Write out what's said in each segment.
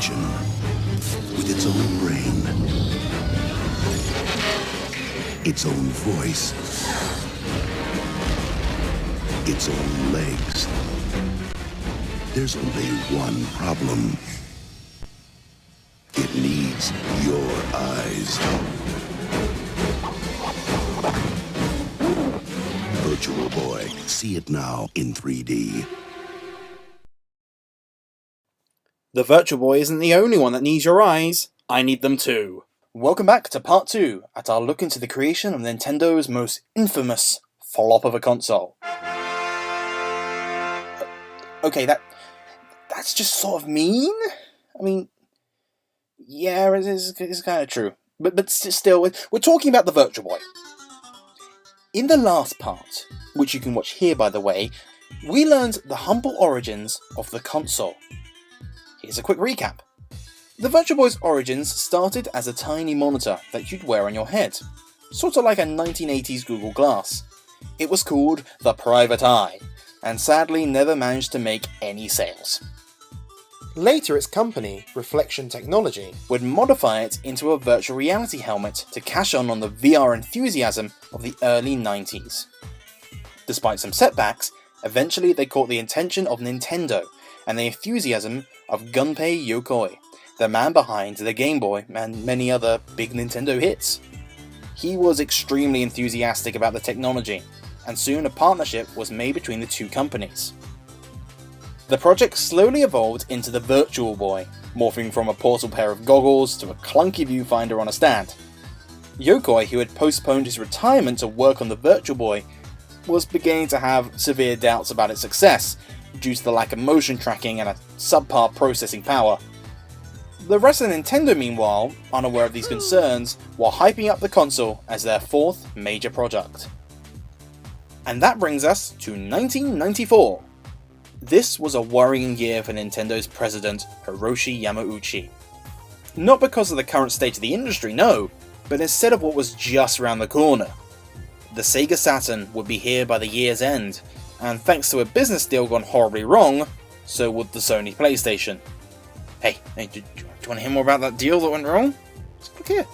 dimension with its own brain, its own voice, its own legs. There's only one problem. It needs your eyes. Virtual Boy. See it now in 3D. The Virtual Boy isn't the only one that needs your eyes. I need them too. Welcome back to part 2 at our look into the creation of Nintendo's most infamous flop of a console. Okay, that's just sort of mean. I mean, yeah, it's kind of true. But still, we're talking about the Virtual Boy. In the last part, which you can watch here by the way, we learned the humble origins of the console. Here's a quick recap. The Virtual Boy's origins started as a tiny monitor that you'd wear on your head, sort of like a 1980s Google Glass. It was called the Private Eye, and sadly never managed to make any sales. Later its company, Reflection Technology, would modify it into a virtual reality helmet to cash on the VR enthusiasm of the early 90s. Despite some setbacks, eventually they caught the attention of Nintendo and the enthusiasm of Gunpei Yokoi, the man behind the Game Boy and many other big Nintendo hits. He was extremely enthusiastic about the technology, and soon a partnership was made between the two companies. The project slowly evolved into the Virtual Boy, morphing from a portable pair of goggles to a clunky viewfinder on a stand. Yokoi, who had postponed his retirement to work on the Virtual Boy, was beginning to have severe doubts about its success due to the lack of motion tracking and a subpar processing power. The rest of Nintendo, meanwhile, unaware of these concerns, were hyping up the console as their fourth major product. And that brings us to 1994. This was a worrying year for Nintendo's president, Hiroshi Yamauchi. Not because of the current state of the industry, no, but instead of what was just around the corner. The Sega Saturn would be here by the year's end, and thanks to a business deal gone horribly wrong, so would the Sony PlayStation. Hey, do you want to hear more about that deal that went wrong? Just click here.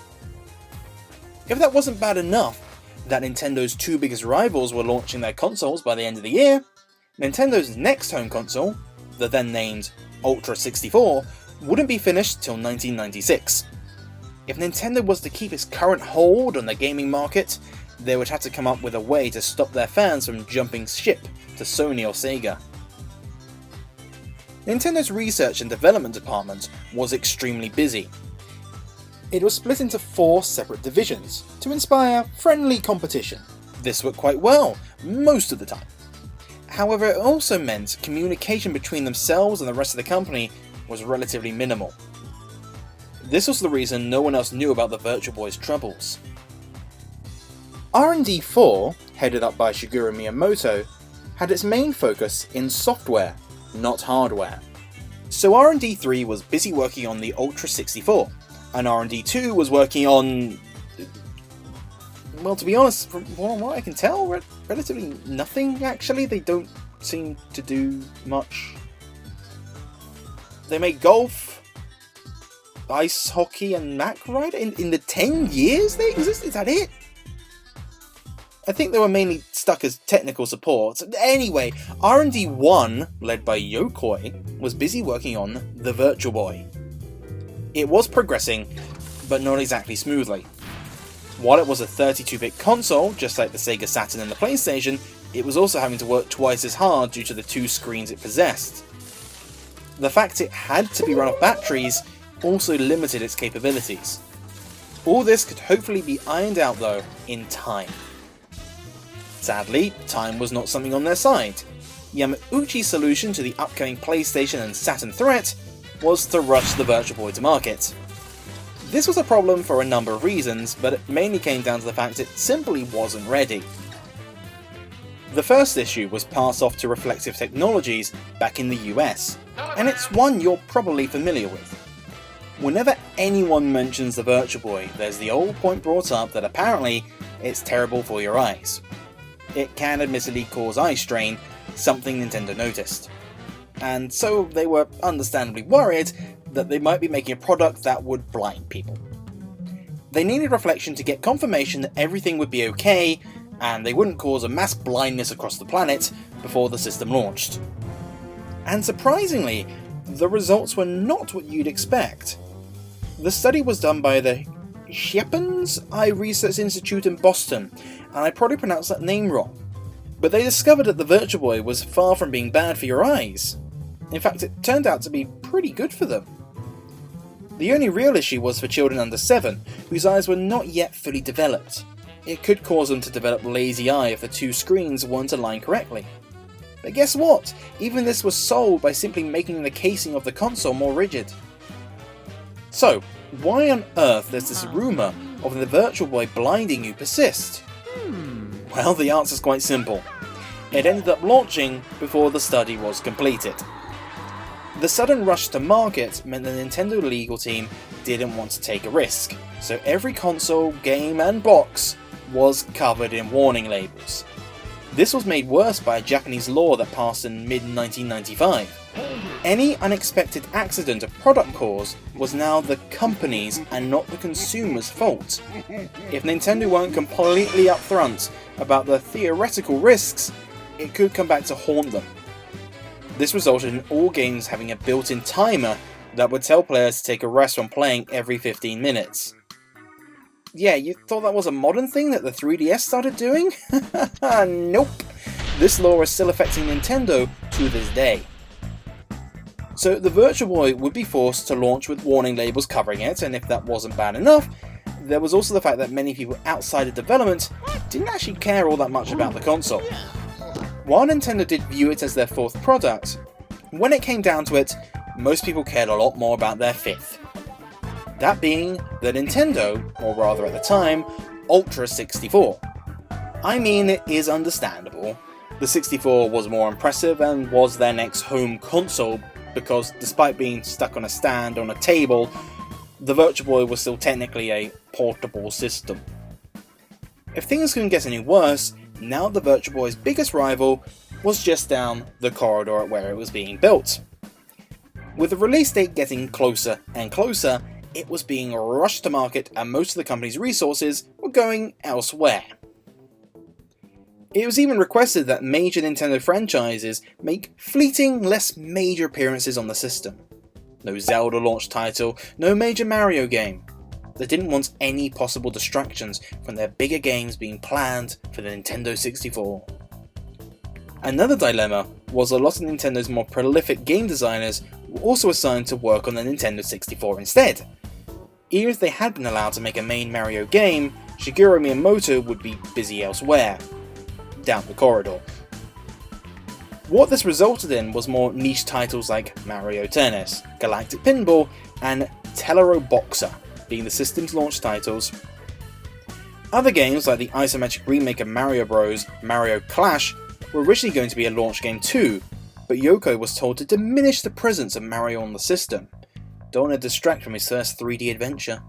If that wasn't bad enough, that Nintendo's two biggest rivals were launching their consoles by the end of the year, Nintendo's next home console, the then named Ultra 64, wouldn't be finished till 1996. If Nintendo was to keep its current hold on the gaming market, they would have to come up with a way to stop their fans from jumping ship to Sony or Sega. Nintendo's research and development department was extremely busy. It was split into 4 separate divisions to inspire friendly competition. This worked quite well, most of the time. However, it also meant communication between themselves and the rest of the company was relatively minimal. This was the reason no one else knew about the Virtual Boy's troubles. R&D 4, headed up by Shigeru Miyamoto, had its main focus in software, not hardware. So R&D 3 was busy working on the Ultra 64, and R&D 2 was working on... well, to be honest, from what I can tell, relatively nothing actually. They don't seem to do much. They make golf, ice hockey, and Mac Rider in the 10 years they exist. Is that it? I think they were mainly stuck as technical support. Anyway, R&D 1, led by Yokoi, was busy working on the Virtual Boy. It was progressing, but not exactly smoothly. While it was a 32-bit console, just like the Sega Saturn and the PlayStation, it was also having to work twice as hard due to the 2 screens it possessed. The fact it had to be run off batteries also limited its capabilities. All this could hopefully be ironed out though, in time. Sadly, time was not something on their side. Yamauchi's solution to the upcoming PlayStation and Saturn threat was to rush the Virtual Boy to market. This was a problem for a number of reasons, but it mainly came down to the fact it simply wasn't ready. The first issue was passed off to Reflective Technologies back in the US, and it's one you're probably familiar with. Whenever anyone mentions the Virtual Boy, there's the old point brought up that apparently it's terrible for your eyes. It can admittedly cause eye strain, something Nintendo noticed. And so they were understandably worried that they might be making a product that would blind people. They needed Reflection to get confirmation that everything would be okay, and they wouldn't cause a mass blindness across the planet before the system launched. And surprisingly, the results were not what you'd expect. The study was done by the Schepens Eye Research Institute in Boston, and I probably pronounced that name wrong. But they discovered that the Virtual Boy was far from being bad for your eyes. In fact, it turned out to be pretty good for them. The only real issue was for children under 7, whose eyes were not yet fully developed. It could cause them to develop lazy eye if the two screens weren't aligned correctly. But guess what? Even this was solved by simply making the casing of the console more rigid. So, why on earth does this rumour of the Virtual Boy blinding you persist? Well, the answer's quite simple. It ended up launching before the study was completed. The sudden rush to market meant the Nintendo legal team didn't want to take a risk, so every console, game and box was covered in warning labels. This was made worse by a Japanese law that passed in mid-1995. Any unexpected accident a product caused was now the company's and not the consumer's fault. If Nintendo weren't completely upfront about the theoretical risks, it could come back to haunt them. This resulted in all games having a built-in timer that would tell players to take a rest when playing every 15 minutes. Yeah, you thought that was a modern thing that the 3DS started doing? Nope! This law is still affecting Nintendo to this day. So the Virtual Boy would be forced to launch with warning labels covering it, and if that wasn't bad enough, there was also the fact that many people outside of development didn't actually care all that much about the console. While Nintendo did view it as their 4th product, when it came down to it, most people cared a lot more about their 5th. That being the Nintendo, or rather at the time, Ultra 64. I mean, it is understandable. The 64 was more impressive and was their next home console because despite being stuck on a stand on a table, the Virtual Boy was still technically a portable system. If things couldn't get any worse, now the Virtual Boy's biggest rival was just down the corridor at where it was being built. With the release date getting closer and closer, it was being rushed to market and most of the company's resources were going elsewhere. It was even requested that major Nintendo franchises make fleeting, less major appearances on the system. No Zelda launch title, no major Mario game. They didn't want any possible distractions from their bigger games being planned for the Nintendo 64. Another dilemma was a lot of Nintendo's more prolific game designers were also assigned to work on the Nintendo 64 instead. Even if they had been allowed to make a main Mario game, Shigeru Miyamoto would be busy elsewhere, down the corridor. What this resulted in was more niche titles like Mario Tennis, Galactic Pinball, and Tellero Boxer being the system's launch titles. Other games like the isometric remake of Mario Bros. Mario Clash were originally going to be a launch game too, but Yoko was told to diminish the presence of Mario on the system. Don't want to distract from his first 3D adventure.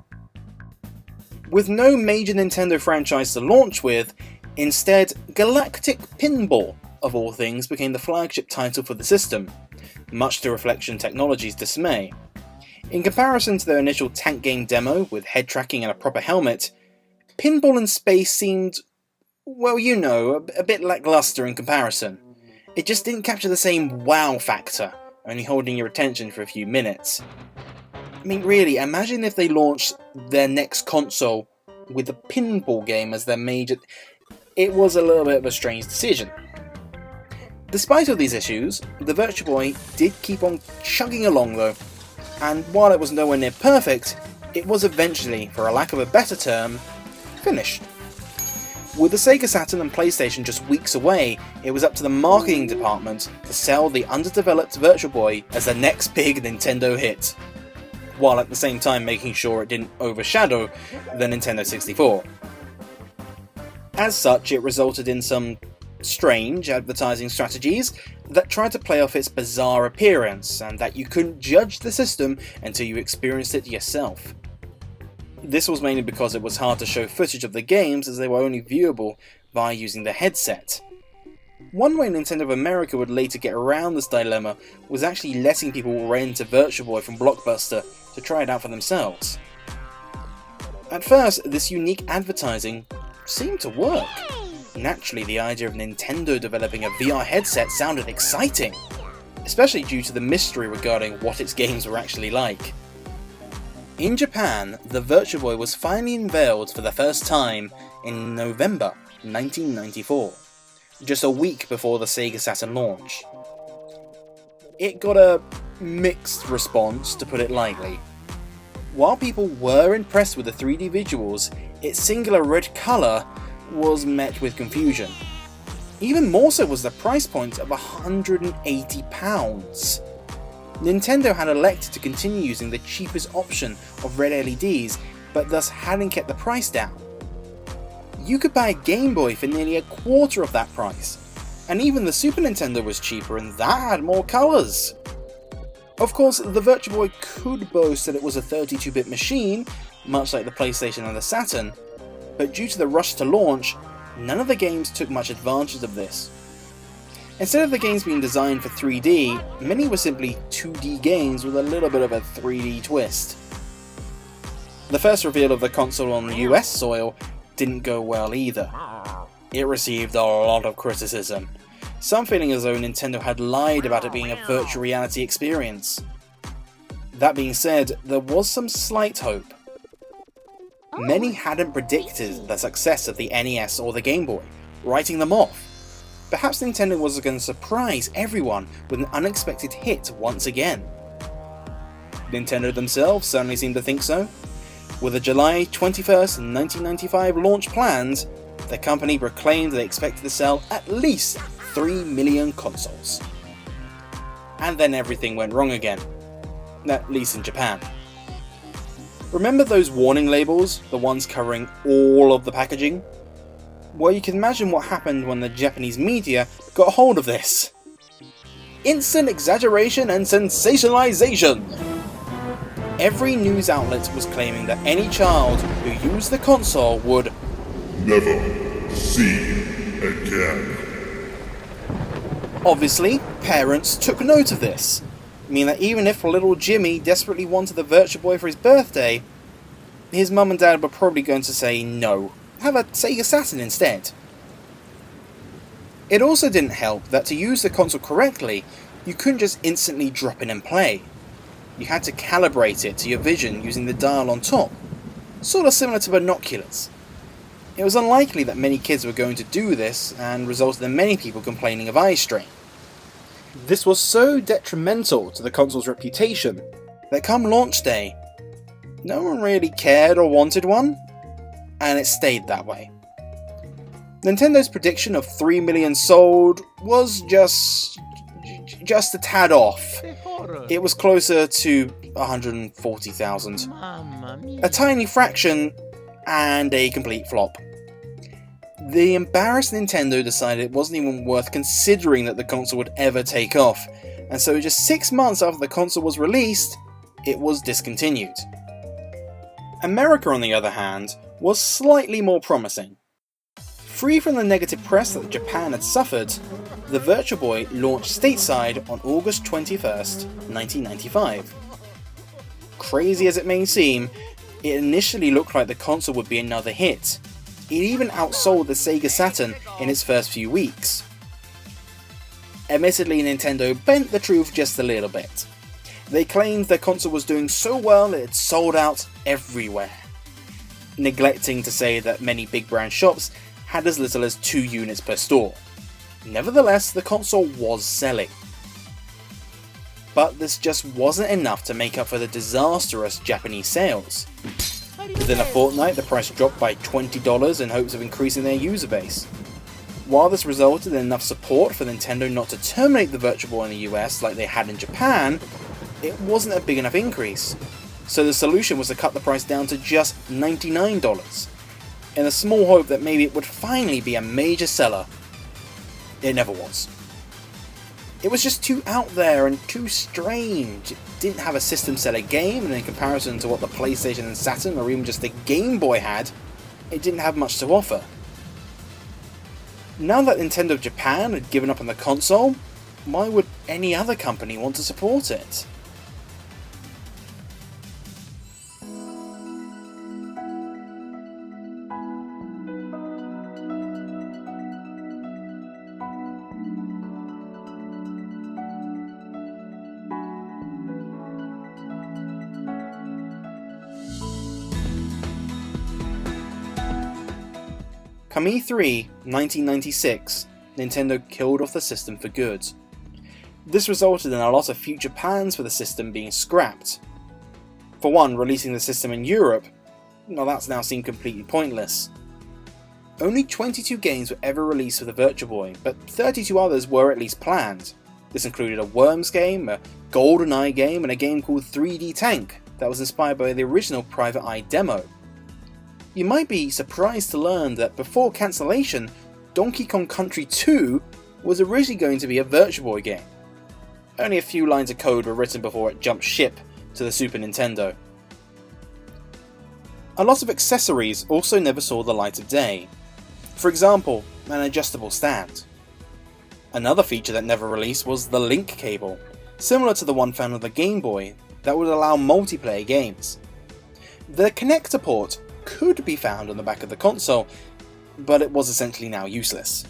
With no major Nintendo franchise to launch with, instead Galactic Pinball, of all things, became the flagship title for the system, much to Reflection Technology's dismay. In comparison to their initial tank game demo with head tracking and a proper helmet, Pinball in Space seemed, well you know, a bit lackluster in comparison. It just didn't capture the same wow factor, only holding your attention for a few minutes. I mean really, imagine if they launched their next console with a pinball game as their major... It was a little bit of a strange decision. Despite all these issues, the Virtual Boy did keep on chugging along though, and while it was nowhere near perfect, it was eventually, for a lack of a better term, finished. With the Sega Saturn and PlayStation just weeks away, it was up to the marketing department to sell the underdeveloped Virtual Boy as the next big Nintendo hit, while at the same time making sure it didn't overshadow the Nintendo 64. As such, it resulted in some strange advertising strategies that tried to play off its bizarre appearance, and that you couldn't judge the system until you experienced it yourself. This was mainly because it was hard to show footage of the games as they were only viewable by using the headset. One way Nintendo of America would later get around this dilemma was actually letting people rent a Virtual Boy from Blockbuster to try it out for themselves. At first, this unique advertising seemed to work. Naturally, the idea of Nintendo developing a VR headset sounded exciting, especially due to the mystery regarding what its games were actually like. In Japan, the Virtual Boy was finally unveiled for the first time in November 1994, just a week before the Sega Saturn launch. It got a mixed response, to put it lightly. While people were impressed with the 3D visuals, its singular red colour was met with confusion. Even more so was the price point of £180. Nintendo had elected to continue using the cheapest option of red LEDs, but thus hadn't kept the price down. You could buy a Game Boy for nearly a quarter of that price, and even the Super Nintendo was cheaper and that had more colours. Of course, the Virtual Boy could boast that it was a 32-bit machine, much like the PlayStation and the Saturn, but due to the rush to launch, none of the games took much advantage of this. Instead of the games being designed for 3D, many were simply 2D games with a little bit of a 3D twist. The first reveal of the console on US soil didn't go well either. It received a lot of criticism, some feeling as though Nintendo had lied about it being a virtual reality experience. That being said, there was some slight hope. Many hadn't predicted the success of the NES or the Game Boy, writing them off. Perhaps Nintendo was going to surprise everyone with an unexpected hit once again. Nintendo themselves certainly seemed to think so. With a July 21st, 1995 launch planned, the company proclaimed they expected to sell at least 3 million consoles. And then everything went wrong again, at least in Japan. Remember those warning labels, the ones covering all of the packaging? Well, you can imagine what happened when the Japanese media got hold of this. Instant exaggeration and sensationalization! Every news outlet was claiming that any child who used the console would never see again. Obviously, parents took note of this, meaning that even if little Jimmy desperately wanted the Virtual Boy for his birthday, his mum and dad were probably going to say no. Have a Sega Saturn instead. It also didn't help that to use the console correctly, you couldn't just instantly drop in and play. You had to calibrate it to your vision using the dial on top, sort of similar to binoculars. It was unlikely that many kids were going to do this, and resulted in many people complaining of eye strain. This was so detrimental to the console's reputation that come launch day, no one really cared or wanted one, and it stayed that way. Nintendo prediction of 3 million sold was just a tad off. It was closer to 140,000. A tiny fraction, and a complete flop. The embarrassed Nintendo decided it wasn't even worth considering that the console would ever take off, and so just 6 months after the console was released, it was discontinued. America, on the other hand, was slightly more promising. Free from the negative press that Japan had suffered, the Virtual Boy launched stateside on August 21st, 1995. Crazy as it may seem, it initially looked like the console would be another hit. It even outsold the Sega Saturn in its first few weeks. Admittedly, Nintendo bent the truth just a little bit. They claimed their console was doing so well that it sold out everywhere, neglecting to say that many big brand shops had as little as 2 units per store. Nevertheless, the console was selling. But this just wasn't enough to make up for the disastrous Japanese sales. Within a fortnight, the price dropped by $20 in hopes of increasing their user base. While this resulted in enough support for Nintendo not to terminate the Virtual Boy in the US like they had in Japan, it wasn't a big enough increase. So the solution was to cut the price down to just $99, in a small hope that maybe it would finally be a major seller. It never was. It was just too out there and too strange. It didn't have a system seller game, and in comparison to what the PlayStation and Saturn or even just the Game Boy had, it didn't have much to offer. Now that Nintendo Japan had given up on the console, why would any other company want to support it? Come E3 1996, Nintendo killed off the system for good. This resulted in a lot of future plans for the system being scrapped. For one, releasing the system in Europe, well, that's now seemed completely pointless. Only 22 games were ever released for the Virtual Boy, but 32 others were at least planned. This included a Worms game, a GoldenEye game, and a game called 3D Tank that was inspired by the original Private Eye demo. You might be surprised to learn that before cancellation, Donkey Kong Country 2 was originally going to be a Virtual Boy game. Only a few lines of code were written before it jumped ship to the Super Nintendo. A lot of accessories also never saw the light of day. For example, an adjustable stand. Another feature that never released was the link cable, similar to the one found on the Game Boy, that would allow multiplayer games. The connector port could be found on the back of the console, but it was essentially now useless.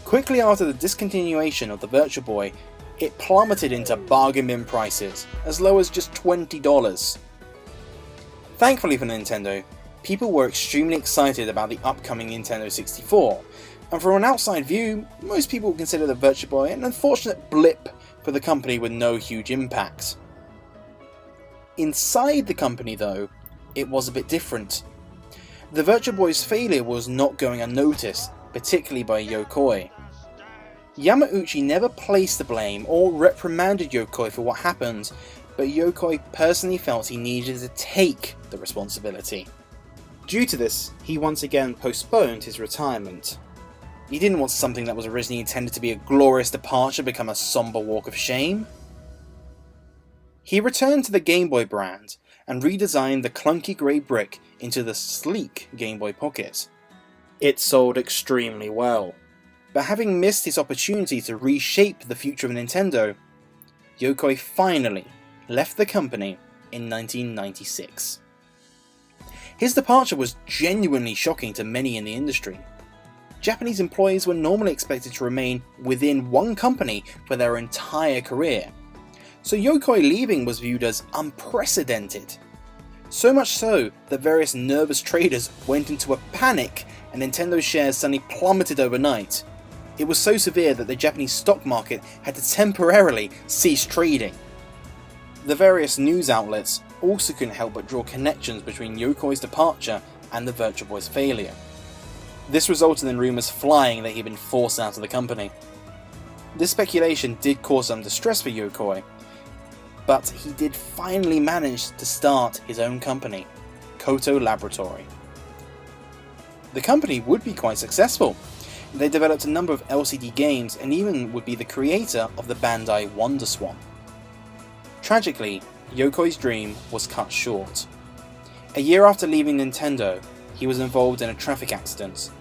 Quickly after the discontinuation of the Virtual Boy, it plummeted into bargain bin prices, as low as just $20. Thankfully for Nintendo, people were extremely excited about the upcoming Nintendo 64, and from an outside view, most people would consider the Virtual Boy an unfortunate blip for the company with no huge impact. Inside the company though, it was a bit different. The Virtual Boy's failure was not going unnoticed, particularly by Yokoi. Yamauchi never placed the blame or reprimanded Yokoi for what happened, but Yokoi personally felt he needed to take the responsibility. Due to this, he once again postponed his retirement. He didn't want something that was originally intended to be a glorious departure become a somber walk of shame. He returned to the Game Boy brand and redesigned the clunky grey brick into the sleek Game Boy Pocket. It sold extremely well, but having missed his opportunity to reshape the future of Nintendo, Yokoi finally left the company in 1996. His departure was genuinely shocking to many in the industry. Japanese employees were normally expected to remain within one company for their entire career, so Yokoi leaving was viewed as unprecedented. So much so that various nervous traders went into a panic and Nintendo shares suddenly plummeted overnight. It was so severe that the Japanese stock market had to temporarily cease trading. The various news outlets also couldn't help but draw connections between Yokoi's departure and the Virtual Boy's failure. This resulted in rumours flying that he'd been forced out of the company. This speculation did cause some distress for Yokoi, but he did finally manage to start his own company, Koto Laboratory. The company would be quite successful. They developed a number of LCD games and even would be the creator of the Bandai Wonder Swan. Tragically, Yokoi's dream was cut short. A year after leaving Nintendo, he was involved in a traffic accident.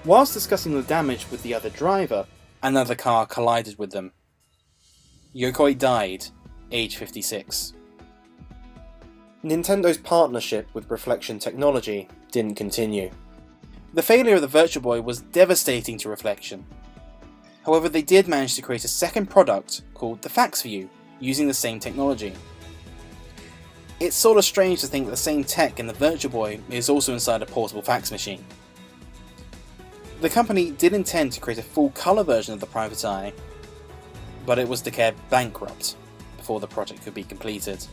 Whilst discussing the damage with the other driver, another car collided with them. Yokoi died, age 56. Nintendo's partnership with Reflection Technology didn't continue. The failure of the Virtual Boy was devastating to Reflection. However, they did manage to create a second product called the Fax View, using the same technology. It's sort of strange to think that the same tech in the Virtual Boy is also inside a portable fax machine. The company did intend to create a full colour version of the Private Eye, but it was declared bankrupt before the project could be completed.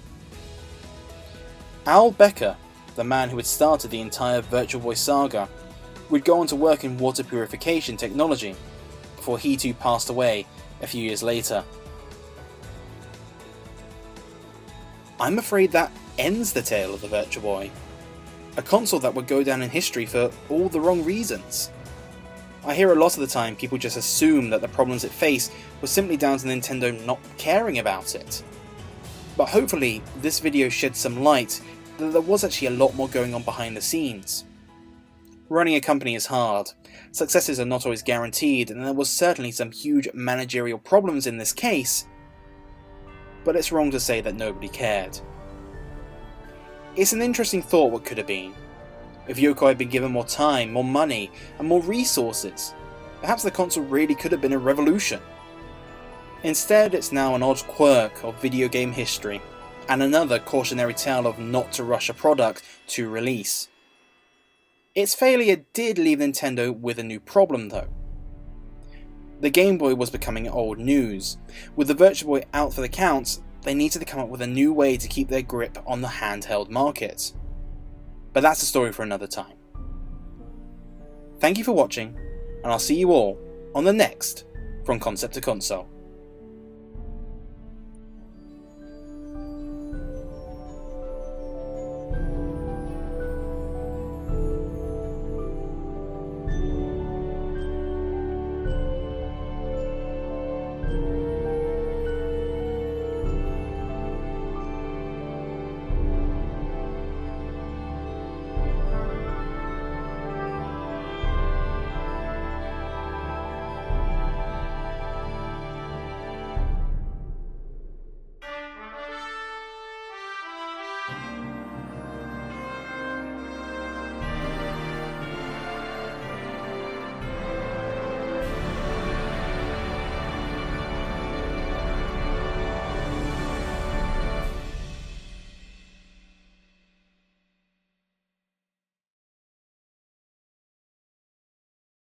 Al Becker, the man who had started the entire Virtual Boy saga, would go on to work in water purification technology, before he too passed away a few years later. I'm afraid that ends the tale of the Virtual Boy, a console that would go down in history for all the wrong reasons. I hear a lot of the time people just assume that the problems it faced were simply down to Nintendo not caring about it. But hopefully this video sheds some light that there was actually a lot more going on behind the scenes. Running a company is hard, Successes are not always guaranteed, and there was certainly some huge managerial problems in this case, but it's wrong to say that nobody cared. It's an interesting thought what could have been. If Yoko had been given more time, more money, and more resources, perhaps the console really could have been a revolution. Instead, it's now an odd quirk of video game history, and another cautionary tale of not to rush a product to release. Its failure did leave Nintendo with a new problem though. The Game Boy was becoming old news. With the Virtual Boy out for the count, they needed to come up with a new way to keep their grip on the handheld market. But that's a story for another time. Thank you for watching, and I'll see you all on the next From Concept to Console.